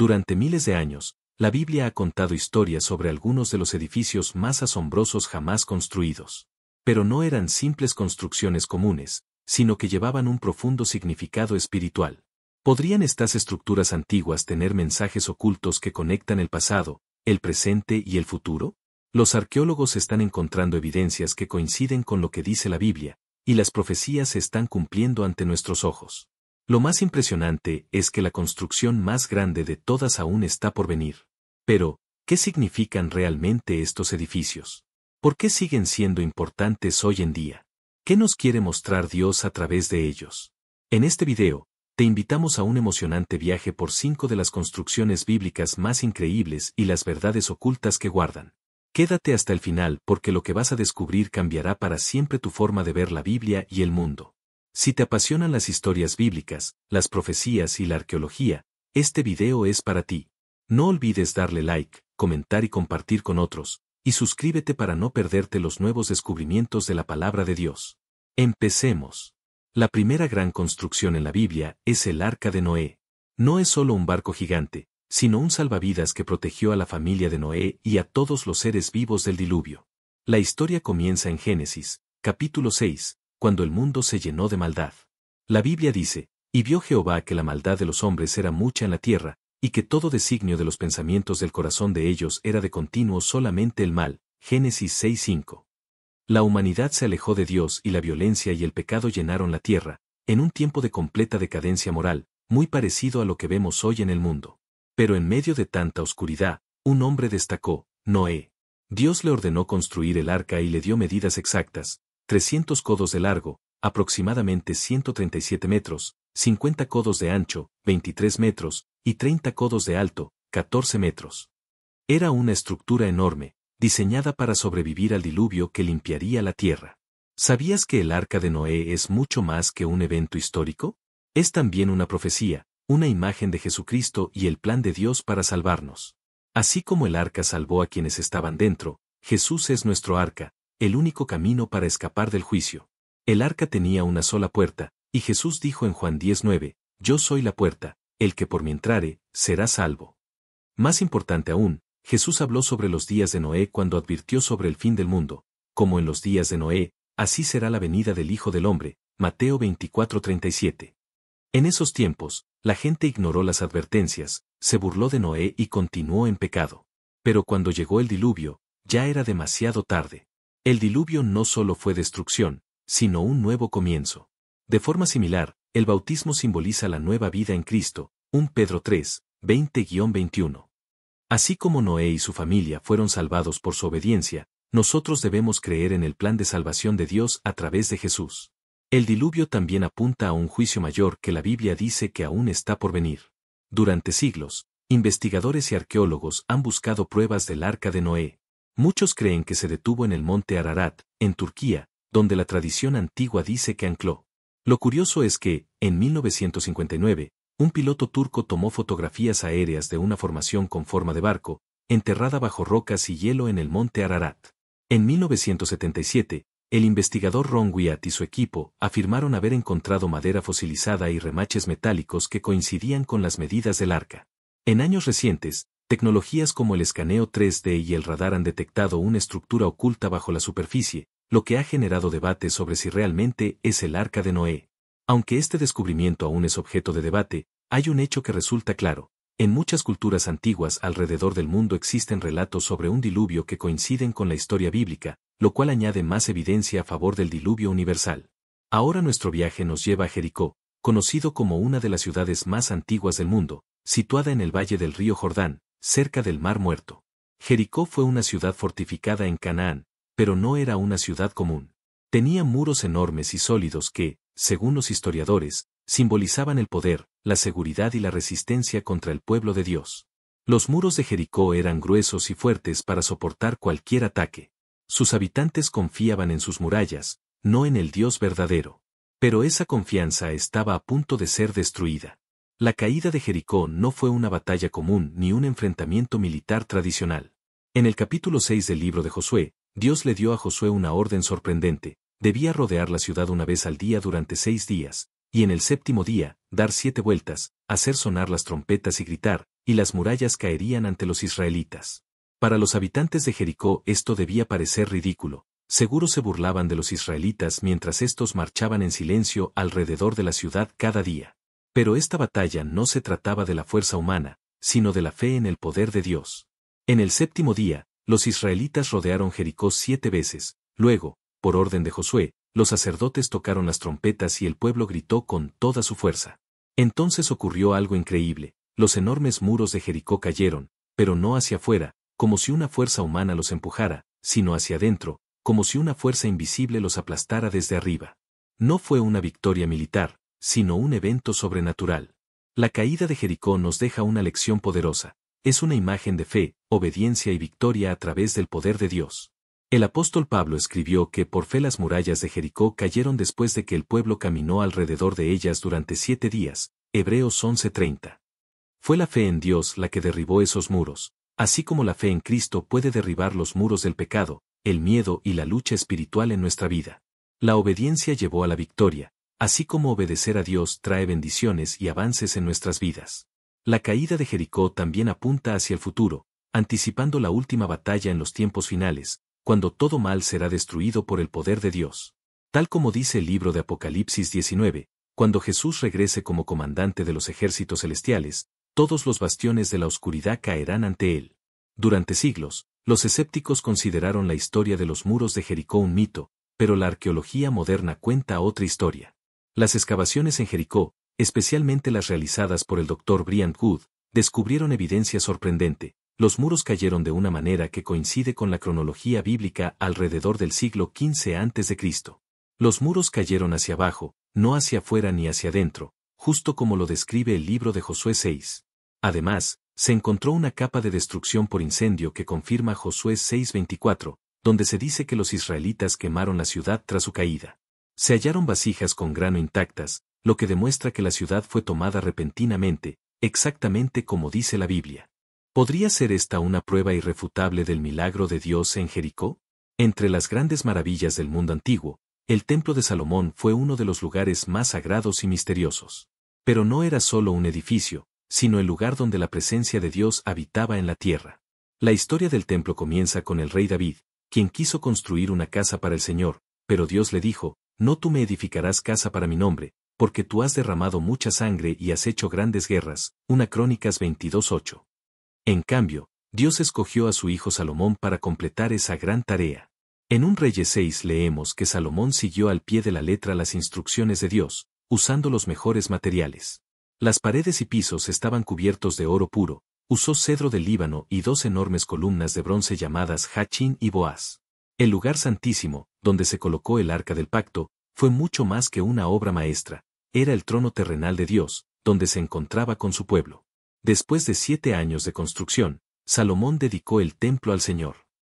Durante miles de años, la Biblia ha contado historias sobre algunos de los edificios más asombrosos jamás construidos. Pero no eran simples construcciones comunes, sino que llevaban un profundo significado espiritual. ¿Podrían estas estructuras antiguas tener mensajes ocultos que conectan el pasado, el presente y el futuro? Los arqueólogos están encontrando evidencias que coinciden con lo que dice la Biblia, y las profecías se están cumpliendo ante nuestros ojos. Lo más impresionante es que la construcción más grande de todas aún está por venir. Pero, ¿qué significan realmente estos edificios? ¿Por qué siguen siendo importantes hoy en día? ¿Qué nos quiere mostrar Dios a través de ellos? En este video, te invitamos a un emocionante viaje por 5 de las construcciones bíblicas más increíbles y las verdades ocultas que guardan. Quédate hasta el final porque lo que vas a descubrir cambiará para siempre tu forma de ver la Biblia y el mundo. Si te apasionan las historias bíblicas, las profecías y la arqueología, este video es para ti. No olvides darle like, comentar y compartir con otros, y suscríbete para no perderte los nuevos descubrimientos de la palabra de Dios. Empecemos. La primera gran construcción en la Biblia es el Arca de Noé. No es solo un barco gigante, sino un salvavidas que protegió a la familia de Noé y a todos los seres vivos del diluvio. La historia comienza en Génesis, capítulo 6, cuando el mundo se llenó de maldad. La Biblia dice, y vio Jehová que la maldad de los hombres era mucha en la tierra, y que todo designio de los pensamientos del corazón de ellos era de continuo solamente el mal. Génesis 6:5. La humanidad se alejó de Dios y la violencia y el pecado llenaron la tierra, en un tiempo de completa decadencia moral, muy parecido a lo que vemos hoy en el mundo. Pero en medio de tanta oscuridad, un hombre destacó, Noé. Dios le ordenó construir el arca y le dio medidas exactas, 300 codos de largo, aproximadamente 137 metros, 50 codos de ancho, 23 metros, y 30 codos de alto, 14 metros. Era una estructura enorme, diseñada para sobrevivir al diluvio que limpiaría la tierra. ¿Sabías que el Arca de Noé es mucho más que un evento histórico? Es también una profecía, una imagen de Jesucristo y el plan de Dios para salvarnos. Así como el arca salvó a quienes estaban dentro, Jesús es nuestro arca, el único camino para escapar del juicio. El arca tenía una sola puerta, y Jesús dijo en Juan 10:9, Yo soy la puerta, el que por mí entrare, será salvo. Más importante aún, Jesús habló sobre los días de Noé cuando advirtió sobre el fin del mundo, como en los días de Noé, así será la venida del Hijo del Hombre, Mateo 24:37. En esos tiempos, la gente ignoró las advertencias, se burló de Noé y continuó en pecado. Pero cuando llegó el diluvio, ya era demasiado tarde. El diluvio no solo fue destrucción, sino un nuevo comienzo. De forma similar, el bautismo simboliza la nueva vida en Cristo, 1 Pedro 3, 20-21. Así como Noé y su familia fueron salvados por su obediencia, nosotros debemos creer en el plan de salvación de Dios a través de Jesús. El diluvio también apunta a un juicio mayor que la Biblia dice que aún está por venir. Durante siglos, investigadores y arqueólogos han buscado pruebas del Arca de Noé. Muchos creen que se detuvo en el monte Ararat, en Turquía, donde la tradición antigua dice que ancló. Lo curioso es que, en 1959, un piloto turco tomó fotografías aéreas de una formación con forma de barco, enterrada bajo rocas y hielo en el monte Ararat. En 1977, el investigador Ron Wyatt y su equipo afirmaron haber encontrado madera fosilizada y remaches metálicos que coincidían con las medidas del arca. En años recientes, tecnologías como el escaneo 3D y el radar han detectado una estructura oculta bajo la superficie, lo que ha generado debate sobre si realmente es el Arca de Noé. Aunque este descubrimiento aún es objeto de debate, hay un hecho que resulta claro. En muchas culturas antiguas alrededor del mundo existen relatos sobre un diluvio que coinciden con la historia bíblica, lo cual añade más evidencia a favor del diluvio universal. Ahora nuestro viaje nos lleva a Jericó, conocido como una de las ciudades más antiguas del mundo, situada en el valle del río Jordán, cerca del Mar Muerto. Jericó fue una ciudad fortificada en Canaán, pero no era una ciudad común. Tenía muros enormes y sólidos que, según los historiadores, simbolizaban el poder, la seguridad y la resistencia contra el pueblo de Dios. Los muros de Jericó eran gruesos y fuertes para soportar cualquier ataque. Sus habitantes confiaban en sus murallas, no en el Dios verdadero. Pero esa confianza estaba a punto de ser destruida. La caída de Jericó no fue una batalla común ni un enfrentamiento militar tradicional. En el capítulo 6 del libro de Josué, Dios le dio a Josué una orden sorprendente: debía rodear la ciudad una vez al día durante 6 días, y en el séptimo día, dar 7 vueltas, hacer sonar las trompetas y gritar: y las murallas caerían ante los israelitas. Para los habitantes de Jericó esto debía parecer ridículo. Seguro se burlaban de los israelitas mientras estos marchaban en silencio alrededor de la ciudad cada día. Pero esta batalla no se trataba de la fuerza humana, sino de la fe en el poder de Dios. En el séptimo día, los israelitas rodearon Jericó 7 veces, luego, por orden de Josué, los sacerdotes tocaron las trompetas y el pueblo gritó con toda su fuerza. Entonces ocurrió algo increíble, los enormes muros de Jericó cayeron, pero no hacia afuera, como si una fuerza humana los empujara, sino hacia adentro, como si una fuerza invisible los aplastara desde arriba. No fue una victoria militar, sino un evento sobrenatural. La caída de Jericó nos deja una lección poderosa. Es una imagen de fe, obediencia y victoria a través del poder de Dios. El apóstol Pablo escribió que por fe las murallas de Jericó cayeron después de que el pueblo caminó alrededor de ellas durante 7 días, Hebreos 11:30. Fue la fe en Dios la que derribó esos muros, así como la fe en Cristo puede derribar los muros del pecado, el miedo y la lucha espiritual en nuestra vida. La obediencia llevó a la victoria, así como obedecer a Dios trae bendiciones y avances en nuestras vidas. La caída de Jericó también apunta hacia el futuro, anticipando la última batalla en los tiempos finales, cuando todo mal será destruido por el poder de Dios. Tal como dice el libro de Apocalipsis 19, cuando Jesús regrese como comandante de los ejércitos celestiales, todos los bastiones de la oscuridad caerán ante él. Durante siglos, los escépticos consideraron la historia de los muros de Jericó un mito, pero la arqueología moderna cuenta otra historia. Las excavaciones en Jericó, especialmente las realizadas por el Dr. Brian Wood, descubrieron evidencia sorprendente. Los muros cayeron de una manera que coincide con la cronología bíblica alrededor del siglo XV a.C. Los muros cayeron hacia abajo, no hacia afuera ni hacia adentro, justo como lo describe el libro de Josué 6. Además, se encontró una capa de destrucción por incendio que confirma Josué 6:24, donde se dice que los israelitas quemaron la ciudad tras su caída. Se hallaron vasijas con grano intactas, lo que demuestra que la ciudad fue tomada repentinamente, exactamente como dice la Biblia. ¿Podría ser esta una prueba irrefutable del milagro de Dios en Jericó? Entre las grandes maravillas del mundo antiguo, el Templo de Salomón fue uno de los lugares más sagrados y misteriosos. Pero no era solo un edificio, sino el lugar donde la presencia de Dios habitaba en la tierra. La historia del templo comienza con el rey David, quien quiso construir una casa para el Señor, pero Dios le dijo, «No tú me edificarás casa para mi nombre, porque tú has derramado mucha sangre y has hecho grandes guerras». 1 Crónicas 22:8. En cambio, Dios escogió a su hijo Salomón para completar esa gran tarea. En 1 Reyes 6 leemos que Salomón siguió al pie de la letra las instrucciones de Dios, usando los mejores materiales. Las paredes y pisos estaban cubiertos de oro puro, usó cedro del Líbano y 2 enormes columnas de bronce llamadas Jachín y Boaz. El lugar santísimo, donde se colocó el arca del pacto, fue mucho más que una obra maestra, era el trono terrenal de Dios, donde se encontraba con su pueblo. Después de 7 años de construcción, Salomón dedicó el templo al Señor.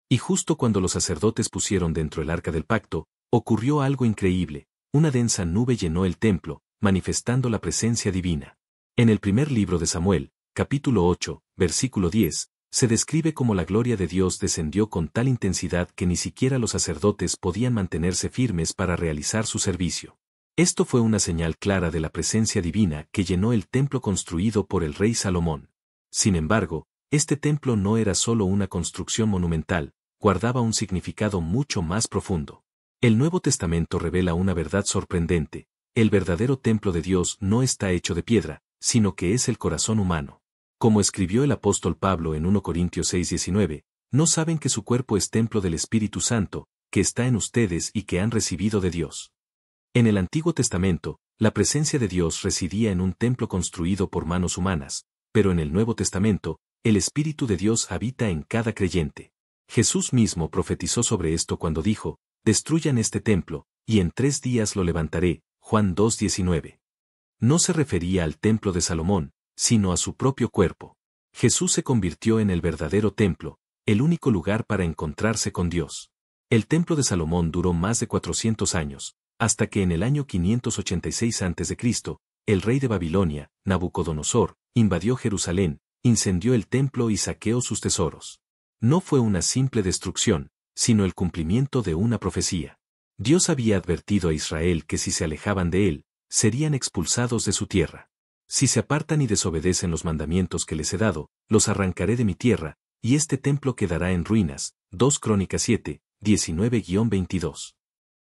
Y justo cuando los sacerdotes pusieron dentro el arca del pacto, ocurrió algo increíble, una densa nube llenó el templo, manifestando la presencia divina. En el primer libro de Samuel, capítulo 8, versículo 10, se describe cómo la gloria de Dios descendió con tal intensidad que ni siquiera los sacerdotes podían mantenerse firmes para realizar su servicio. Esto fue una señal clara de la presencia divina que llenó el templo construido por el rey Salomón. Sin embargo, este templo no era solo una construcción monumental, guardaba un significado mucho más profundo. El Nuevo Testamento revela una verdad sorprendente. El verdadero templo de Dios no está hecho de piedra, sino que es el corazón humano. Como escribió el apóstol Pablo en 1 Corintios 6:19, ¿no saben que su cuerpo es templo del Espíritu Santo, que está en ustedes y que han recibido de Dios? En el Antiguo Testamento, la presencia de Dios residía en un templo construido por manos humanas, pero en el Nuevo Testamento, el Espíritu de Dios habita en cada creyente. Jesús mismo profetizó sobre esto cuando dijo, «Destruyan este templo, y en 3 días lo levantaré». Juan 2:19. No se refería al templo de Salomón, sino a su propio cuerpo. Jesús se convirtió en el verdadero templo, el único lugar para encontrarse con Dios. El templo de Salomón duró más de 400 años, hasta que en el año 586 a.C., el rey de Babilonia, Nabucodonosor, invadió Jerusalén, incendió el templo y saqueó sus tesoros. No fue una simple destrucción, sino el cumplimiento de una profecía. Dios había advertido a Israel que si se alejaban de él, serían expulsados de su tierra. Si se apartan y desobedecen los mandamientos que les he dado, los arrancaré de mi tierra, y este templo quedará en ruinas. 2 Crónicas 7, 19-22.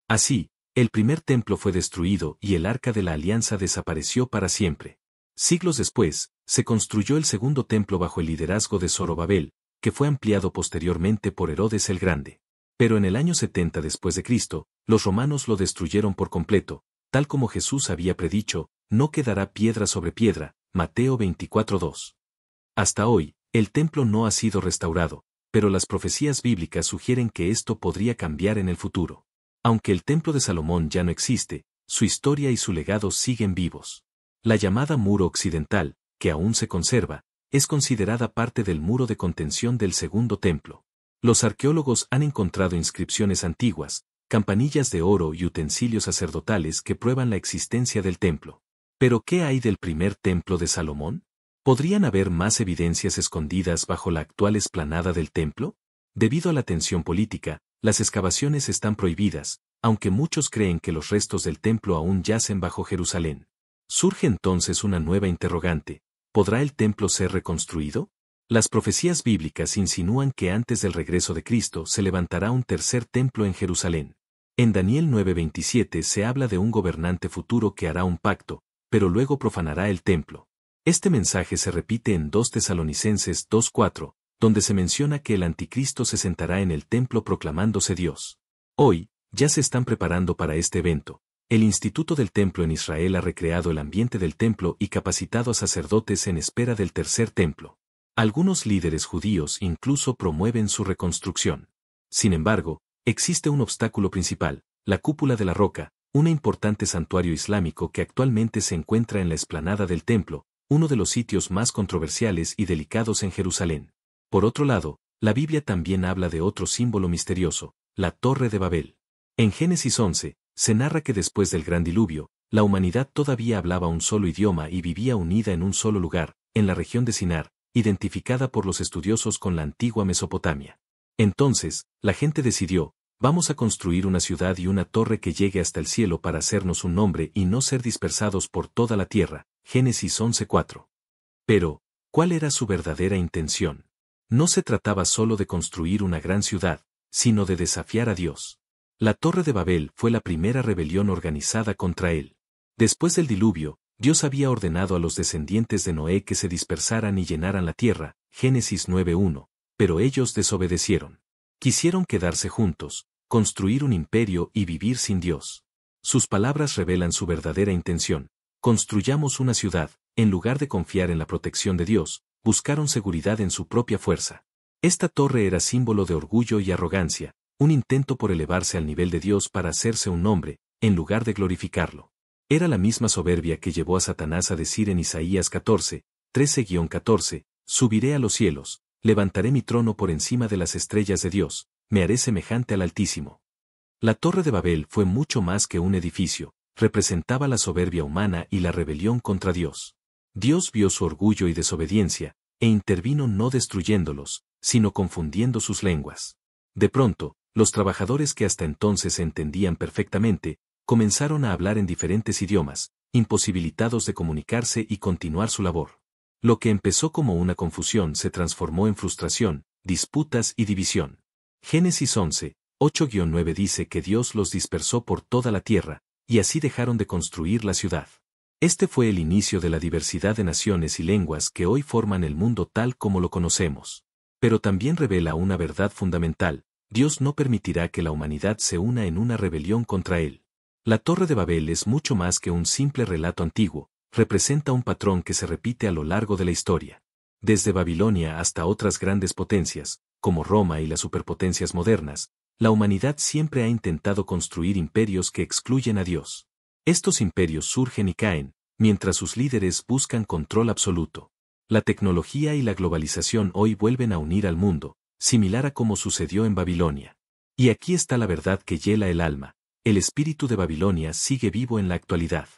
Así, el primer templo fue destruido y el arca de la alianza desapareció para siempre. Siglos después, se construyó el segundo templo bajo el liderazgo de Zorobabel, que fue ampliado posteriormente por Herodes el Grande. Pero en el año 70 después de Cristo, los romanos lo destruyeron por completo, tal como Jesús había predicho, no quedará piedra sobre piedra, Mateo 24:2. Hasta hoy, el templo no ha sido restaurado, pero las profecías bíblicas sugieren que esto podría cambiar en el futuro. Aunque el templo de Salomón ya no existe, su historia y su legado siguen vivos. La llamada muro occidental, que aún se conserva, es considerada parte del muro de contención del segundo templo. Los arqueólogos han encontrado inscripciones antiguas, campanillas de oro y utensilios sacerdotales que prueban la existencia del templo. ¿Pero qué hay del primer templo de Salomón? ¿Podrían haber más evidencias escondidas bajo la actual explanada del templo? Debido a la tensión política, las excavaciones están prohibidas, aunque muchos creen que los restos del templo aún yacen bajo Jerusalén. Surge entonces una nueva interrogante: ¿podrá el templo ser reconstruido? Las profecías bíblicas insinúan que antes del regreso de Cristo se levantará un tercer templo en Jerusalén. En Daniel 9:27 se habla de un gobernante futuro que hará un pacto, pero luego profanará el templo. Este mensaje se repite en 2 Tesalonicenses 2:4, donde se menciona que el anticristo se sentará en el templo proclamándose Dios. Hoy, ya se están preparando para este evento. El Instituto del Templo en Israel ha recreado el ambiente del templo y capacitado a sacerdotes en espera del tercer templo. Algunos líderes judíos incluso promueven su reconstrucción. Sin embargo, existe un obstáculo principal: la cúpula de la roca, un importante santuario islámico que actualmente se encuentra en la explanada del templo, uno de los sitios más controversiales y delicados en Jerusalén. Por otro lado, la Biblia también habla de otro símbolo misterioso: la Torre de Babel. En Génesis 11, se narra que después del gran diluvio, la humanidad todavía hablaba un solo idioma y vivía unida en un solo lugar, en la región de Sinar, identificada por los estudiosos con la antigua Mesopotamia. Entonces, la gente decidió: vamos a construir una ciudad y una torre que llegue hasta el cielo para hacernos un nombre y no ser dispersados por toda la tierra. Génesis 11:4. Pero, ¿cuál era su verdadera intención? No se trataba solo de construir una gran ciudad, sino de desafiar a Dios. La Torre de Babel fue la primera rebelión organizada contra él. Después del diluvio, Dios había ordenado a los descendientes de Noé que se dispersaran y llenaran la tierra, Génesis 9:1, pero ellos desobedecieron. Quisieron quedarse juntos, construir un imperio y vivir sin Dios. Sus palabras revelan su verdadera intención: construyamos una ciudad. En lugar de confiar en la protección de Dios, buscaron seguridad en su propia fuerza. Esta torre era símbolo de orgullo y arrogancia, un intento por elevarse al nivel de Dios para hacerse un nombre, en lugar de glorificarlo. Era la misma soberbia que llevó a Satanás a decir en Isaías 14, 13-14, subiré a los cielos, levantaré mi trono por encima de las estrellas de Dios, me haré semejante al Altísimo. La Torre de Babel fue mucho más que un edificio, representaba la soberbia humana y la rebelión contra Dios. Dios vio su orgullo y desobediencia, e intervino no destruyéndolos, sino confundiendo sus lenguas. De pronto, los trabajadores que hasta entonces se entendían perfectamente, comenzaron a hablar en diferentes idiomas, imposibilitados de comunicarse y continuar su labor. Lo que empezó como una confusión se transformó en frustración, disputas y división. Génesis 11, 8-9 dice que Dios los dispersó por toda la tierra, y así dejaron de construir la ciudad. Este fue el inicio de la diversidad de naciones y lenguas que hoy forman el mundo tal como lo conocemos. Pero también revela una verdad fundamental: Dios no permitirá que la humanidad se una en una rebelión contra Él. La Torre de Babel es mucho más que un simple relato antiguo, representa un patrón que se repite a lo largo de la historia. Desde Babilonia hasta otras grandes potencias, como Roma y las superpotencias modernas, la humanidad siempre ha intentado construir imperios que excluyen a Dios. Estos imperios surgen y caen, mientras sus líderes buscan control absoluto. La tecnología y la globalización hoy vuelven a unir al mundo, similar a como sucedió en Babilonia. Y aquí está la verdad que hiela el alma: el espíritu de Babilonia sigue vivo en la actualidad.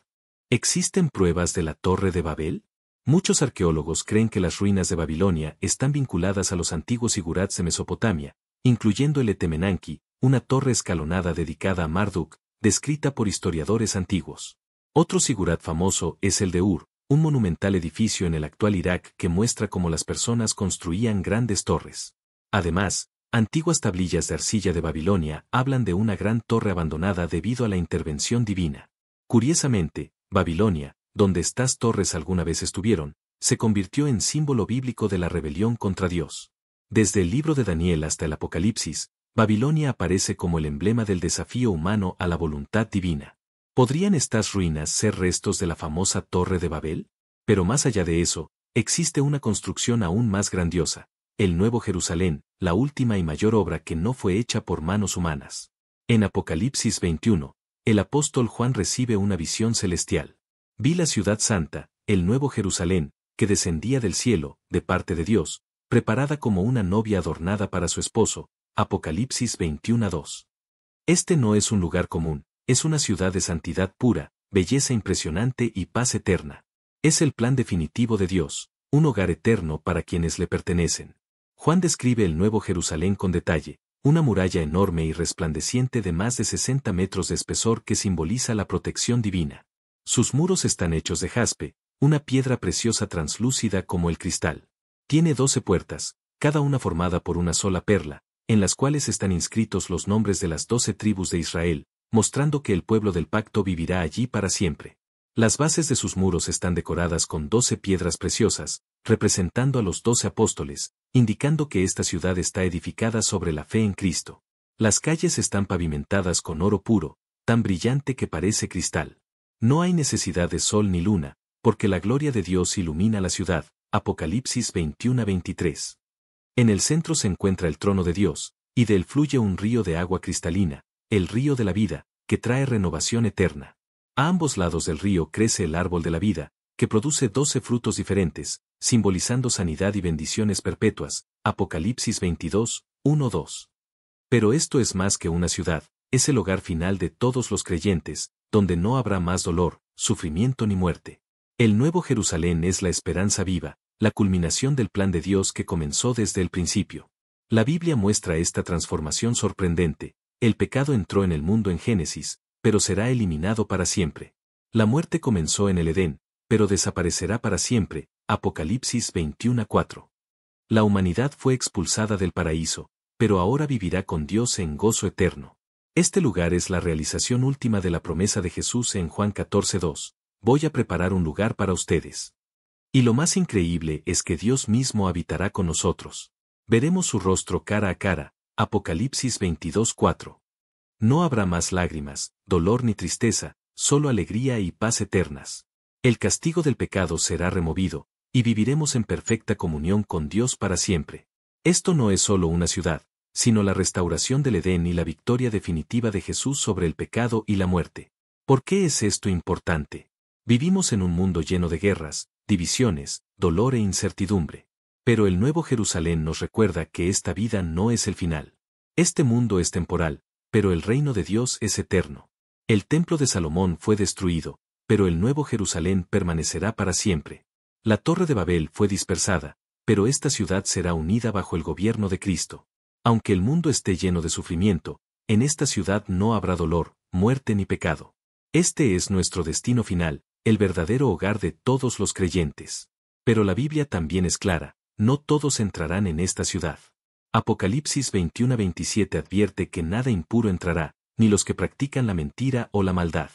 ¿Existen pruebas de la Torre de Babel? Muchos arqueólogos creen que las ruinas de Babilonia están vinculadas a los antiguos zigurats de Mesopotamia, incluyendo el Etemenanki, una torre escalonada dedicada a Marduk, descrita por historiadores antiguos. Otro zigurat famoso es el de Ur, un monumental edificio en el actual Irak que muestra cómo las personas construían grandes torres. Además, antiguas tablillas de arcilla de Babilonia hablan de una gran torre abandonada debido a la intervención divina. Curiosamente, Babilonia, donde estas torres alguna vez estuvieron, se convirtió en símbolo bíblico de la rebelión contra Dios. Desde el libro de Daniel hasta el Apocalipsis, Babilonia aparece como el emblema del desafío humano a la voluntad divina. ¿Podrían estas ruinas ser restos de la famosa Torre de Babel? Pero más allá de eso, existe una construcción aún más grandiosa, el Nuevo Jerusalén, la última y mayor obra que no fue hecha por manos humanas. En Apocalipsis 21, el apóstol Juan recibe una visión celestial. Vi la ciudad santa, el Nuevo Jerusalén, que descendía del cielo, de parte de Dios, preparada como una novia adornada para su esposo. Apocalipsis 21:2. Este no es un lugar común, es una ciudad de santidad pura, belleza impresionante y paz eterna. Es el plan definitivo de Dios, un hogar eterno para quienes le pertenecen. Juan describe el Nuevo Jerusalén con detalle, una muralla enorme y resplandeciente de más de 60 metros de espesor que simboliza la protección divina. Sus muros están hechos de jaspe, una piedra preciosa translúcida como el cristal. Tiene 12 puertas, cada una formada por una sola perla, en las cuales están inscritos los nombres de las 12 tribus de Israel, mostrando que el pueblo del pacto vivirá allí para siempre. Las bases de sus muros están decoradas con 12 piedras preciosas, representando a los 12 apóstoles, indicando que esta ciudad está edificada sobre la fe en Cristo. Las calles están pavimentadas con oro puro, tan brillante que parece cristal. No hay necesidad de sol ni luna, porque la gloria de Dios ilumina la ciudad. Apocalipsis 21:23. En el centro se encuentra el trono de Dios, y de él fluye un río de agua cristalina, el río de la vida, que trae renovación eterna. A ambos lados del río crece el árbol de la vida, que produce 12 frutos diferentes, simbolizando sanidad y bendiciones perpetuas. Apocalipsis 22:1-2. Pero esto es más que una ciudad, es el hogar final de todos los creyentes, donde no habrá más dolor, sufrimiento ni muerte. El Nuevo Jerusalén es la esperanza viva, la culminación del plan de Dios que comenzó desde el principio. La Biblia muestra esta transformación sorprendente. El pecado entró en el mundo en Génesis, pero será eliminado para siempre. La muerte comenzó en el Edén, pero desaparecerá para siempre. Apocalipsis 21:4. La humanidad fue expulsada del paraíso, pero ahora vivirá con Dios en gozo eterno. Este lugar es la realización última de la promesa de Jesús en Juan 14:2. Voy a preparar un lugar para ustedes. Y lo más increíble es que Dios mismo habitará con nosotros. Veremos su rostro cara a cara. Apocalipsis 22:4. No habrá más lágrimas, dolor ni tristeza, solo alegría y paz eternas. El castigo del pecado será removido, y viviremos en perfecta comunión con Dios para siempre. Esto no es solo una ciudad, sino la restauración del Edén y la victoria definitiva de Jesús sobre el pecado y la muerte. ¿Por qué es esto importante? Vivimos en un mundo lleno de guerras, divisiones, dolor e incertidumbre. Pero el Nuevo Jerusalén nos recuerda que esta vida no es el final. Este mundo es temporal, pero el reino de Dios es eterno. El templo de Salomón fue destruido, pero el Nuevo Jerusalén permanecerá para siempre. La Torre de Babel fue dispersada, pero esta ciudad será unida bajo el gobierno de Cristo. Aunque el mundo esté lleno de sufrimiento, en esta ciudad no habrá dolor, muerte ni pecado. Este es nuestro destino final, el verdadero hogar de todos los creyentes. Pero la Biblia también es clara, no todos entrarán en esta ciudad. Apocalipsis 21:27 advierte que nada impuro entrará, ni los que practican la mentira o la maldad.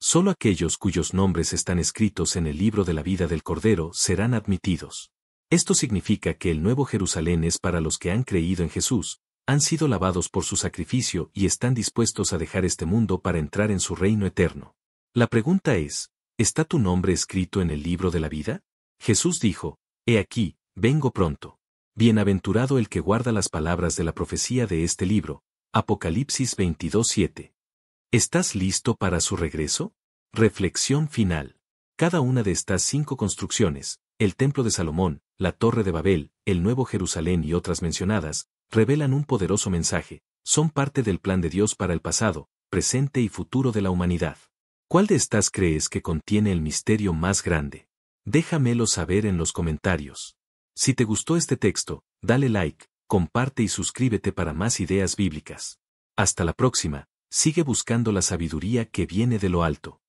Solo aquellos cuyos nombres están escritos en el libro de la vida del Cordero serán admitidos. Esto significa que el Nuevo Jerusalén es para los que han creído en Jesús, han sido lavados por su sacrificio y están dispuestos a dejar este mundo para entrar en su reino eterno. La pregunta es, ¿está tu nombre escrito en el libro de la vida? Jesús dijo, He aquí, vengo pronto. Bienaventurado el que guarda las palabras de la profecía de este libro. Apocalipsis 22:7. ¿Estás listo para su regreso? Reflexión final. Cada una de estas 5 construcciones, el Templo de Salomón, la Torre de Babel, el Nuevo Jerusalén y otras mencionadas, revelan un poderoso mensaje, son parte del plan de Dios para el pasado, presente y futuro de la humanidad. ¿Cuál de estas crees que contiene el misterio más grande? Déjamelo saber en los comentarios. Si te gustó este texto, dale like, comparte y suscríbete para más ideas bíblicas. Hasta la próxima, sigue buscando la sabiduría que viene de lo alto.